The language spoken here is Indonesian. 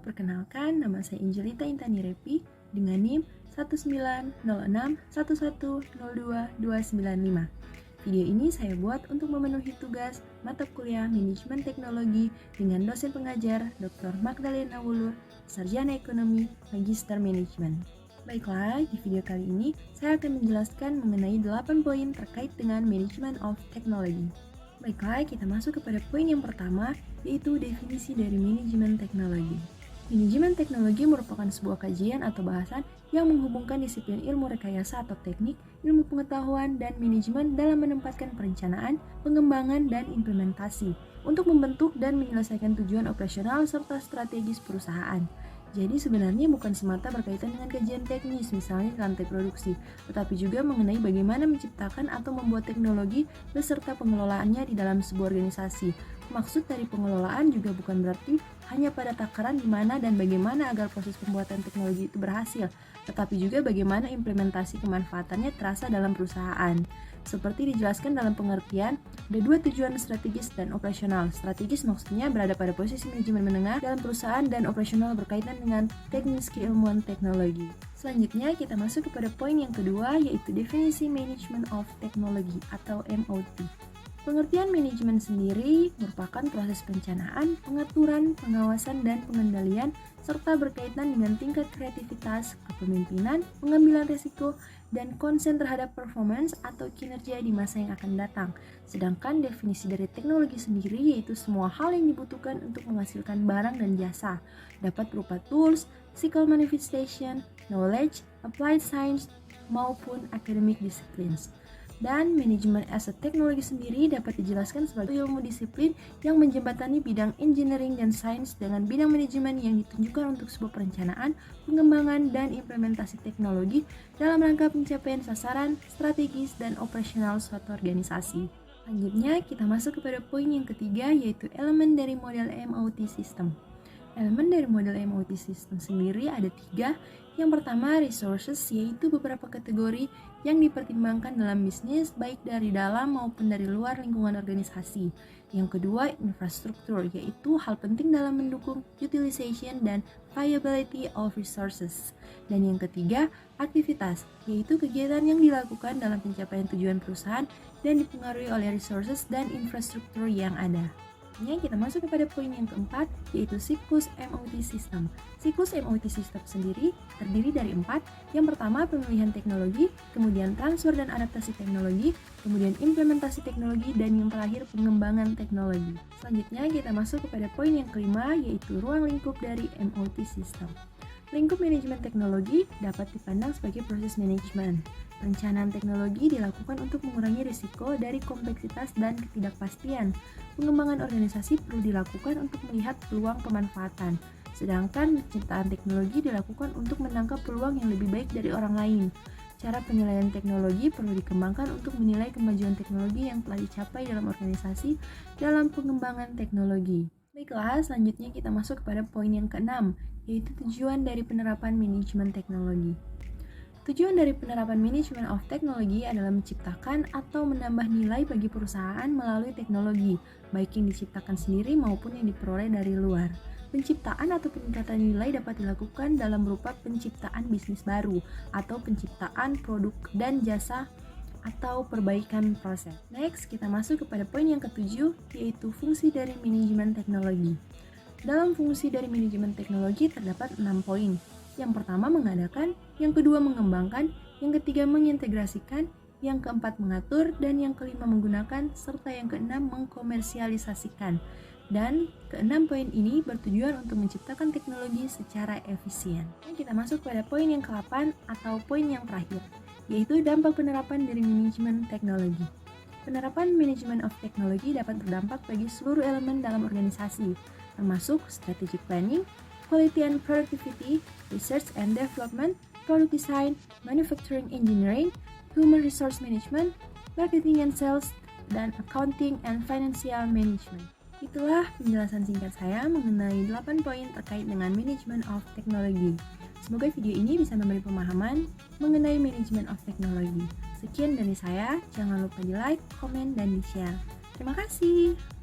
perkenalkan nama saya Angelita Intani Repi dengan NIM 19061102295. Video ini saya buat untuk memenuhi tugas mata kuliah Manajemen Teknologi dengan dosen pengajar Dr. Magdalena Wulur, Sarjana Ekonomi, Magister Manajemen. Baiklah, di video kali ini saya akan menjelaskan mengenai 8 poin terkait dengan Management of Technology. Baiklah, kita masuk kepada poin yang pertama, yaitu definisi dari manajemen teknologi. Manajemen teknologi merupakan sebuah kajian atau bahasan yang menghubungkan disiplin ilmu rekayasa atau teknik, ilmu pengetahuan, dan manajemen dalam menempatkan perencanaan, pengembangan, dan implementasi untuk membentuk dan menyelesaikan tujuan operasional serta strategis perusahaan. Jadi sebenarnya bukan semata berkaitan dengan kajian teknis, misalnya rantai produksi, tetapi juga mengenai bagaimana menciptakan atau membuat teknologi beserta pengelolaannya di dalam sebuah organisasi. Maksud dari pengelolaan juga bukan berarti hanya pada takaran di mana dan bagaimana agar proses pembuatan teknologi itu berhasil, tetapi juga bagaimana implementasi kemanfaatannya terasa dalam perusahaan. Seperti dijelaskan dalam pengertian, ada dua tujuan strategis dan operasional. Strategis maksudnya berada pada posisi manajemen menengah dalam perusahaan dan operasional berkaitan dengan teknis keilmuan teknologi. Selanjutnya kita masuk kepada poin yang kedua, yaitu definisi Management of Technology atau MOT. Pengertian manajemen sendiri merupakan proses perencanaan, pengaturan, pengawasan, dan pengendalian serta berkaitan dengan tingkat kreativitas, kepemimpinan, pengambilan risiko, dan konsen terhadap performance atau kinerja di masa yang akan datang. Sedangkan definisi dari teknologi sendiri yaitu semua hal yang dibutuhkan untuk menghasilkan barang dan jasa, dapat berupa tools, physical manifestation, knowledge, applied science, maupun academic disciplines. Dan manajemen as a teknologi sendiri dapat dijelaskan sebagai ilmu disiplin yang menjembatani bidang engineering dan sains dengan bidang manajemen yang ditunjukkan untuk sebuah perencanaan, pengembangan, dan implementasi teknologi dalam rangka pencapaian sasaran, strategis, dan operasional suatu organisasi. Selanjutnya, kita masuk kepada poin yang ketiga, yaitu elemen dari model MOT System. Elemen dari model MOT System sendiri ada 3. Yang pertama, resources, yaitu beberapa kategori yang dipertimbangkan dalam bisnis, baik dari dalam maupun dari luar lingkungan organisasi. Yang kedua, infrastruktur, yaitu hal penting dalam mendukung utilization dan viability of resources. Dan yang ketiga, aktivitas, yaitu kegiatan yang dilakukan dalam pencapaian tujuan perusahaan dan dipengaruhi oleh resources dan infrastruktur yang ada. Kita masuk kepada poin yang keempat, yaitu siklus MOT System. Siklus MOT System sendiri terdiri dari 4. Yang pertama, pemilihan teknologi, kemudian transfer dan adaptasi teknologi, kemudian implementasi teknologi, dan yang terakhir pengembangan teknologi. Selanjutnya kita masuk kepada poin yang kelima, yaitu ruang lingkup dari MOT System. Lingkup manajemen teknologi dapat dipandang sebagai proses manajemen. Perencanaan teknologi dilakukan untuk mengurangi risiko dari kompleksitas dan ketidakpastian. Pengembangan organisasi perlu dilakukan untuk melihat peluang pemanfaatan. Sedangkan penciptaan teknologi dilakukan untuk menangkap peluang yang lebih baik dari orang lain. Cara penilaian teknologi perlu dikembangkan untuk menilai kemajuan teknologi yang telah dicapai dalam organisasi dalam pengembangan teknologi. Baiklah, selanjutnya kita masuk kepada poin yang keenam, yaitu tujuan dari penerapan manajemen teknologi. Tujuan dari penerapan manajemen of technology adalah menciptakan atau menambah nilai bagi perusahaan melalui teknologi, baik yang diciptakan sendiri maupun yang diperoleh dari luar. Penciptaan atau peningkatan nilai dapat dilakukan dalam berupa penciptaan bisnis baru atau penciptaan produk dan jasa atau perbaikan proses. Next, kita masuk kepada poin yang ketujuh, yaitu fungsi dari manajemen teknologi. Dalam fungsi dari manajemen teknologi terdapat 6 poin. Yang pertama mengadakan, yang kedua mengembangkan, yang ketiga mengintegrasikan, yang keempat mengatur, dan yang kelima menggunakan, serta yang keenam mengkomersialisasikan. Dan keenam poin ini bertujuan untuk menciptakan teknologi secara efisien. Kita masuk pada poin yang ke-8 atau poin yang terakhir, yaitu dampak penerapan dari manajemen teknologi. Penerapan manajemen of technology dapat berdampak bagi seluruh elemen dalam organisasi, termasuk strategic planning, quality and productivity, research and development, product design, manufacturing engineering, human resource management, marketing and sales, dan accounting and financial management. Itulah penjelasan singkat saya mengenai 8 poin terkait dengan manajemen of technology. Semoga video ini bisa memberi pemahaman mengenai manajemen of technology. Sekian dari saya, jangan lupa di like, komen, dan di share. Terima kasih.